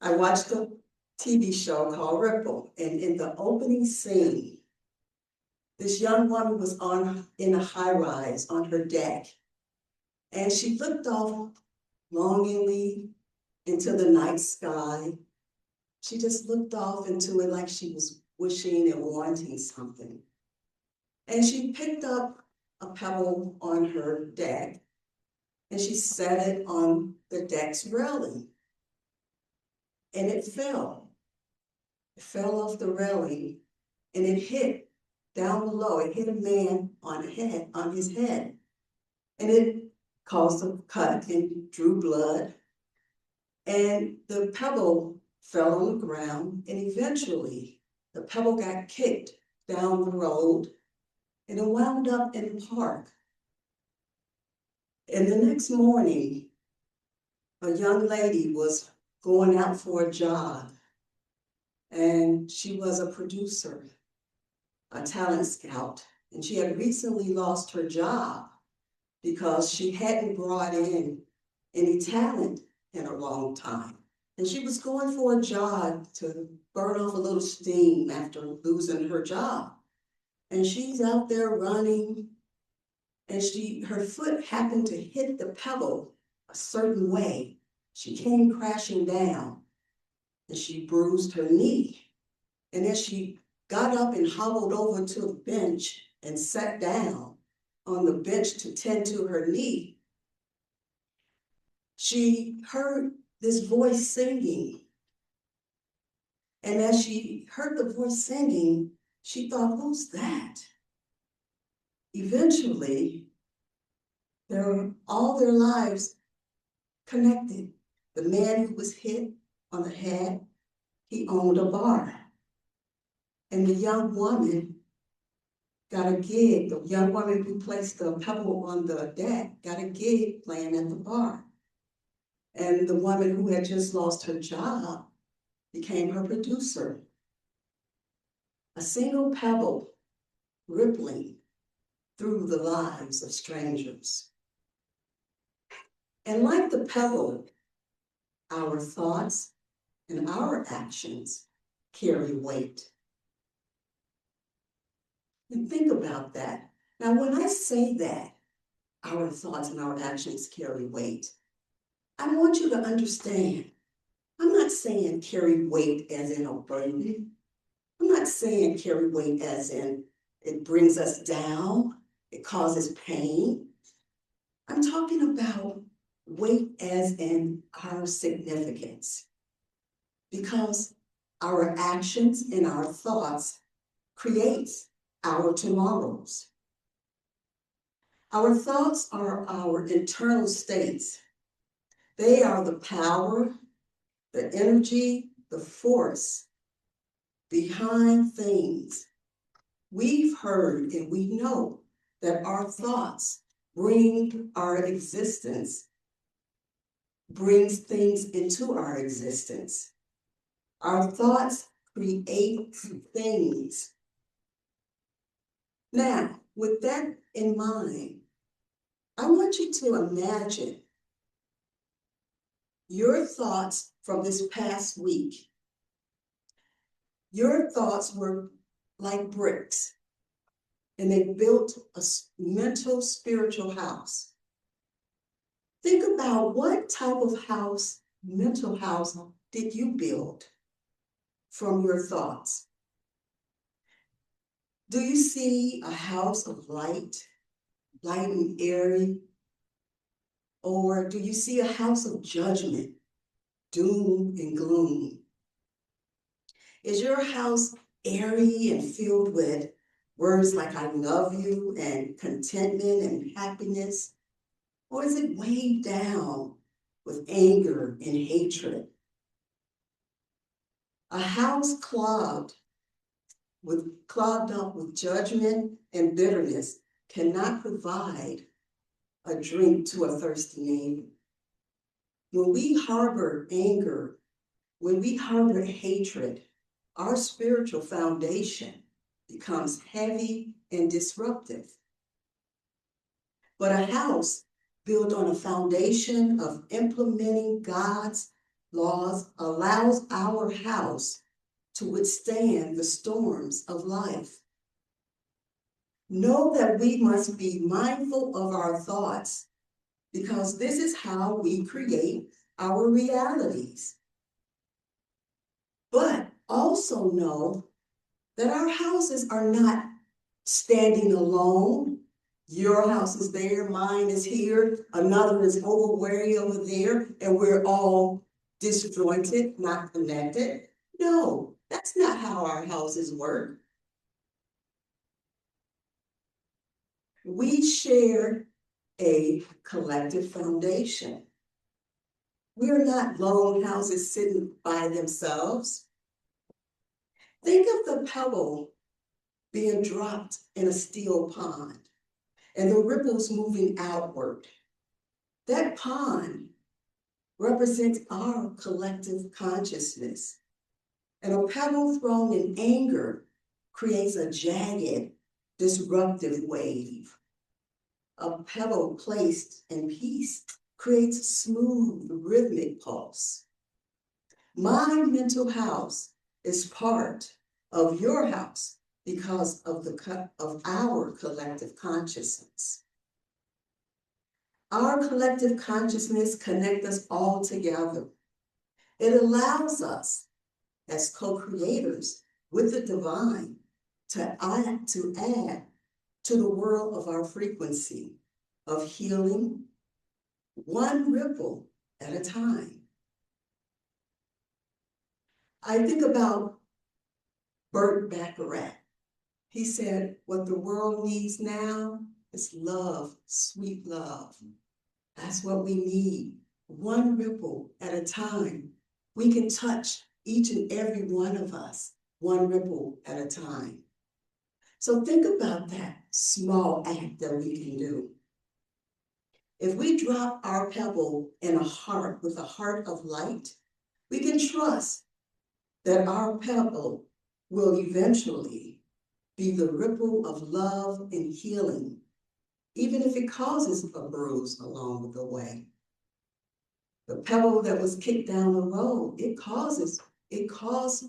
I watched a TV show called Ripple, and in the opening scene, this young woman was in a high rise on her deck, and she looked off longingly into the night sky. She just looked off into it like she was wishing and wanting something. And she picked up a pebble on her deck and she set it on the deck's railing. And it fell. It fell off the railing and it hit down below. It hit a man on his head. And it caused a cut and drew blood. And the pebble fell on the ground, and eventually the pebble got kicked down the road and it wound up in the park. And the next morning, a young lady was going out for a jog, and she was a producer, a talent scout, and she had recently lost her job because she hadn't brought in any talent in a long time. And she was going for a jog to burn off a little steam after losing her job. And she's out there running, and her foot happened to hit the pebble a certain way. She came crashing down, and she bruised her knee. And as she got up and hobbled over to the bench and sat down on the bench to tend to her knee, she heard this voice singing. And as she heard the voice singing, she thought, who's that? Eventually, all their lives connected. The man who was hit on the head, he owned a bar. And the young woman got a gig. The young woman who placed the pebble on the deck got a gig playing at the bar. And the woman who had just lost her job became her producer. A single pebble rippling through the lives of strangers. And like the pebble, our thoughts and our actions carry weight. And think about that. Now, when I say that our thoughts and our actions carry weight, I want you to understand, I'm not saying carry weight as in a burden. I'm not saying carry weight as in it brings us down, it causes pain. I'm talking about weight as in our significance, because our actions and our thoughts creates our tomorrows. Our thoughts are our internal states. They are the power, the energy, the force behind things. We've heard and we know that our thoughts bring our existence, brings things into our existence. Our thoughts create things. Now, with that in mind, I want you to imagine your thoughts from this past week. Your thoughts were like bricks, and they built a mental, spiritual house. Think about what type of house, mental house, did you build from your thoughts? Do you see a house of light and airy? Or do you see a house of judgment, doom and gloom? Is your house airy and filled with words like I love you and contentment and happiness? Or is it weighed down with anger and hatred? A house clogged up with judgment and bitterness cannot provide a drink to a thirsty neighbor. When we harbor anger, when we harbor hatred, our spiritual foundation becomes heavy and disruptive. But a house built on a foundation of implementing God's laws allows our house to withstand the storms of life. Know that we must be mindful of our thoughts because this is how we create our realities. But also know that our houses are not standing alone. Your house is there, mine is here, another is way over there, and we're all disjointed, not connected. No, that's not how our houses work. We share a collective foundation. We're not lone houses sitting by themselves. Think of the pebble being dropped in a still pond and the ripples moving outward. That pond represents our collective consciousness. And a pebble thrown in anger creates a jagged, disruptive wave. A pebble placed in peace creates a smooth, rhythmic pulse. My mental house is part of your house because of our collective consciousness. Our collective consciousness connects us all together. It allows us as co-creators with the divine to add to the world of our frequency of healing, one ripple at a time. I think about Burt Bacharach. He said, what the world needs now is love, sweet love. That's what we need, one ripple at a time. We can touch each and every one of us, one ripple at a time. So think about that small act that we can do. If we drop our pebble in a heart with a heart of light, we can trust that our pebble will eventually be the ripple of love and healing, even if it causes a bruise along the way. The pebble that was kicked down the road, it caused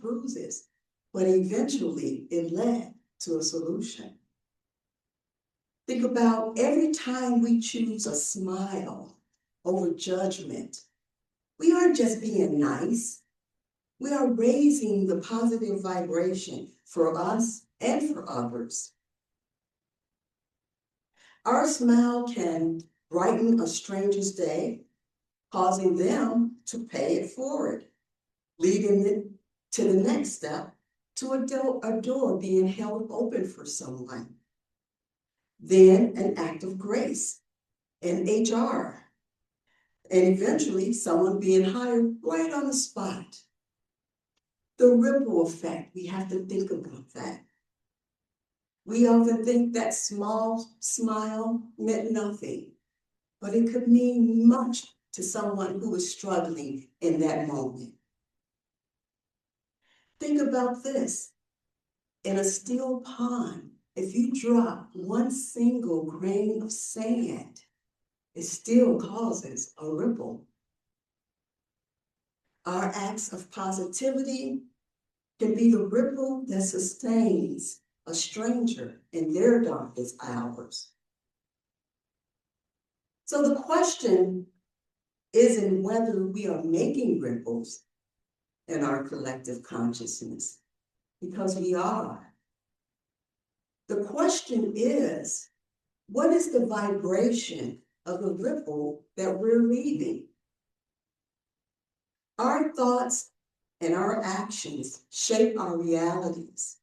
bruises, but eventually it led to a solution. Think about every time we choose a smile over judgment. We aren't just being nice. We are raising the positive vibration for us and for others. Our smile can brighten a stranger's day, causing them to pay it forward, leading them to the next step, to a door being held open for someone. Then an act of grace in HR, and eventually someone being hired right on the spot. The ripple effect, we have to think about that. We often think that small smile meant nothing, but it could mean much to someone who is struggling in that moment. Think about this. In a still pond, if you drop one single grain of sand, it still causes a ripple. Our acts of positivity can be the ripple that sustains a stranger in their darkest hours. So the question isn't whether we are making ripples in our collective consciousness, because we are. The question is, what is the vibration of the ripple that we're leaving? Our thoughts and our actions shape our realities.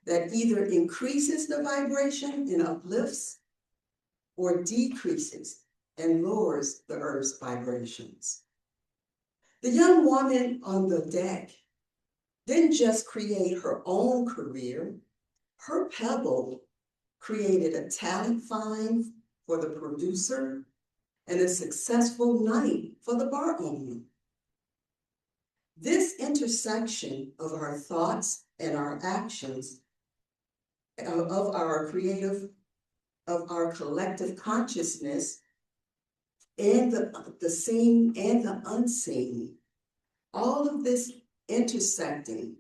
That either increases the vibration and uplifts, or decreases and lowers the earth's vibrations. The young woman on the deck didn't just create her own career. Her pebble created a talent find for the producer and a successful night for the bar owner. This intersection of our thoughts and our actions, of our collective consciousness, and the seen and the unseen, all of this intersecting,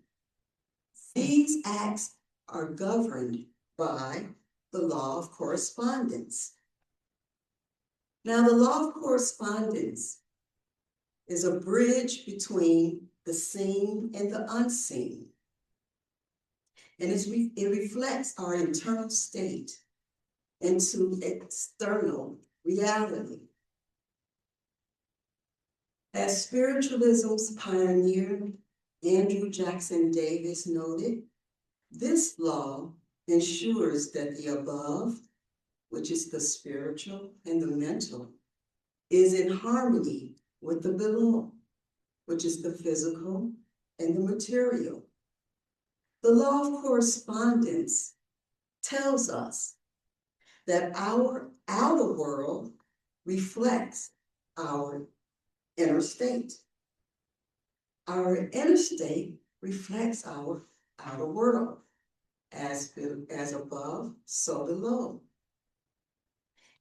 these acts are governed by the law of correspondence. Now, the law of correspondence is a bridge between the seen and the unseen. And it reflects our internal state into external reality. As spiritualism's pioneer, Andrew Jackson Davis noted, this law ensures that the above, which is the spiritual and the mental, is in harmony with the below, which is the physical and the material. The law of correspondence tells us that our outer world reflects our inner state. Our inner state reflects our outer world, as above, so below.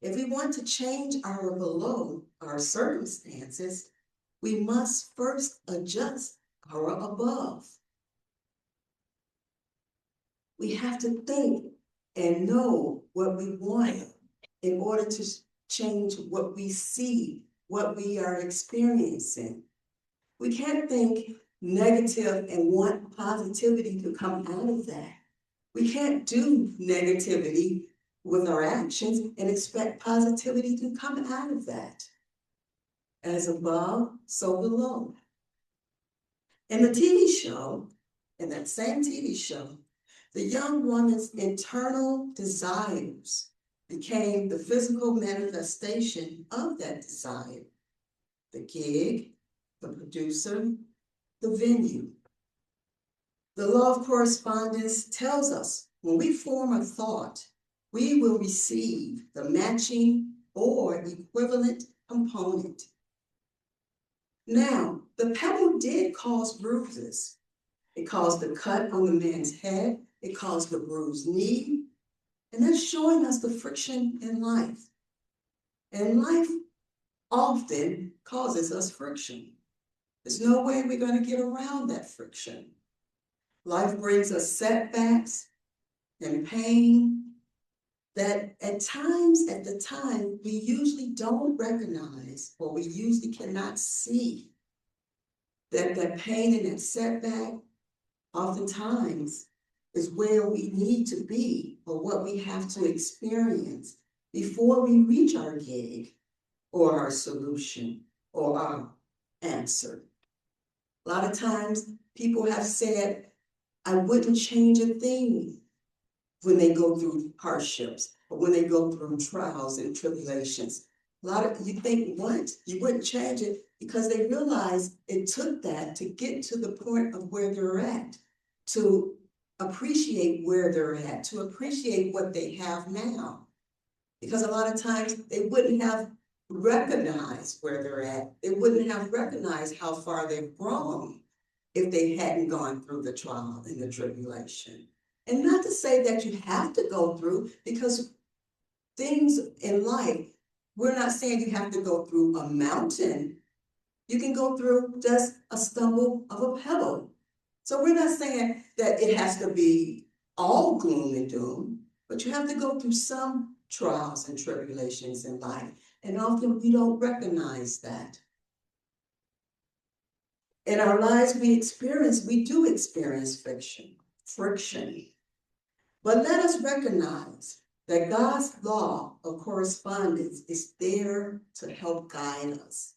If we want to change our below, our circumstances, we must first adjust our above. We have to think and know what we want in order to change what we see, what we are experiencing. We can't think negative and want positivity to come out of that. We can't do negativity with our actions and expect positivity to come out of that. As above, so below. In the TV show, in that same TV show, the young woman's internal desires became the physical manifestation of that desire. The gig, the producer, the venue. The law of correspondence tells us when we form a thought, we will receive the matching or equivalent component. Now, the pebble did cause bruises. It caused a cut on the man's head. It caused a bruised knee. And that's showing us the friction in life. And life often causes us friction. There's no way we're going to get around that friction. Life brings us setbacks and pain that at the time, we usually don't recognize, or we usually cannot see that pain and that setback oftentimes is where we need to be, or what we have to experience before we reach our gig or our solution or our answer. A lot of times people have said, I wouldn't change a thing when they go through hardships or when they go through trials and tribulations. You think, what? You wouldn't change it, because they realize it took that to get to the point of where they're at, to appreciate where they're at, to appreciate what they have now. Because a lot of times they wouldn't have recognized where they're at. They wouldn't have recognized how far they've grown if they hadn't gone through the trial and the tribulation. And not to say that you have to go through, because things in life, we're not saying you have to go through a mountain. You can go through just a stumble of a pebble. So we're not saying that it has to be all gloom and doom, but you have to go through some trials and tribulations in life. And often we don't recognize that. In our lives, we do experience friction. But let us recognize that God's law of correspondence is there to help guide us.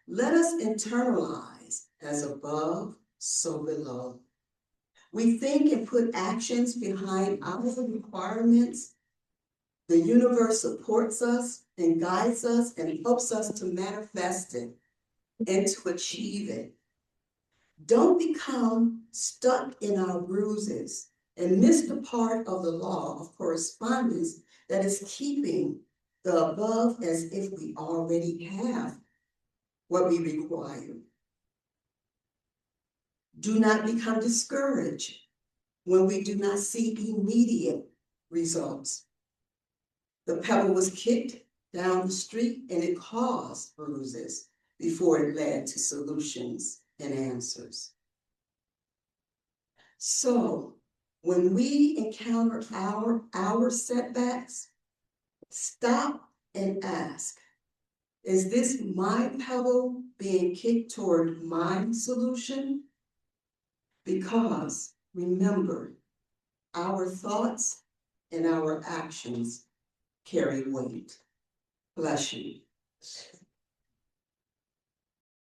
Let us internalize, as above, so below. We think and put actions behind our requirements. The universe supports us and guides us and helps us to manifest it and to achieve it. Don't become stuck in our bruises and miss the part of the law of correspondence that is keeping the above as if we already have what we require. Do not become discouraged when we do not see immediate results. The pebble was kicked down the street and it caused bruises before it led to solutions and answers. So when we encounter our setbacks, stop and ask, is this my pebble being kicked toward my solution? Because remember, our thoughts and our actions carry weight. Bless you.